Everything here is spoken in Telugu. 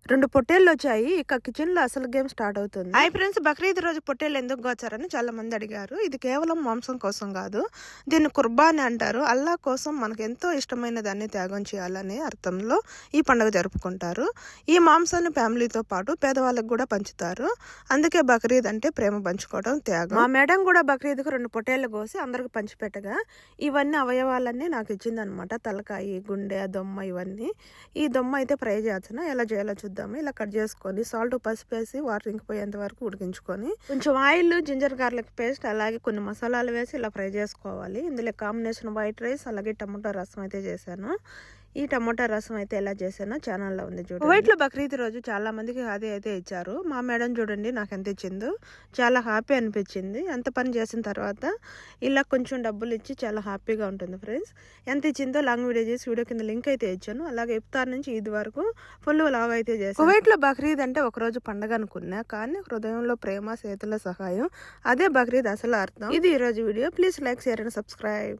2 పొట్టేళ్ళు వచ్చాయి. ఇక కిచెన్ లో అసలు గేమ్ స్టార్ట్ అవుతుంది. హాయ్ ఫ్రెండ్స్, బక్రీద్ రోజు పొట్టేళ్ళు ఎందుకు గోచారని చాలా మంది అడిగారు. ఇది కేవలం మాంసం కోసం కాదు, దీన్ని కుర్బానీ అంటారు. అల్లా కోసం మనకు ఎంతో ఇష్టమైన దాన్ని త్యాగం చేయాలనే అర్థంలో ఈ పండుగ జరుపుకుంటారు. ఈ మాంసాన్ని ఫ్యామిలీతో పాటు పేదవాళ్ళకు కూడా పంచుతారు. అందుకే బక్రీద్ అంటే ప్రేమ పంచుకోవడం, త్యాగం. మా మేడం కూడా బక్రీద్కు 2 పొట్టేళ్ళు కోసి అందరికి పంచిపెట్టగా ఇవన్నీ అవయవాలన్నీ నాకు ఇచ్చిందనమాట. తలకాయ, గుండె, దొమ్మ, ఇవన్నీ. ఈ దొమ్మ అయితే ఫ్రై చేస్తున్నా. ఎలా చేయాలో చూద్దాము. ఇలా కట్ చేసుకొని సాల్ట్, పసుపు వేసి వాటర్ ఇంకిపోయేంత వరకు ఉడికించుకొని కొంచెం ఆయిల్, జింజర్ గార్లిక్ పేస్ట్, అలాగే కొన్ని మసాలాలు వేసి ఇలా ఫ్రై చేసుకోవాలి. ఇందులో కాంబినేషన్ వైట్ రైస్, అలాగే టమాటో రసం అయితే చేశాను. ఈ టమాటా రసం అయితే ఎలా చేశానో ఛానల్లో ఉంది చూడండి. వైట్లో బక్రీద్ రోజు చాలా మందికి అది అయితే ఇచ్చారు. మా మేడం చూడండి నాకు ఎంత ఇచ్చిందో. చాలా హ్యాపీ అనిపించింది. ఎంత పని చేసిన తర్వాత ఇలా కొంచెం డబ్బులు ఇచ్చి చాలా హ్యాపీగా ఉంటుంది ఫ్రెండ్స్. ఎంత ఇచ్చిందో లాంగ్ వీడియో చేసి వీడియో కింద లింక్ అయితే ఇచ్చాను. అలాగే ఇఫ్తార్ నుంచి ఈద్ వరకు ఫుల్ లాగ్ అయితే చేశాను. కువైట్లో బక్రీద్ అంటే ఒకరోజు పండగ అనుకున్నా, కానీ హృదయంలో ప్రేమ, చేతుల సహాయం, అదే బక్రీద్ అసలు అర్థం. ఇది ఈరోజు video. Please like, share and subscribe.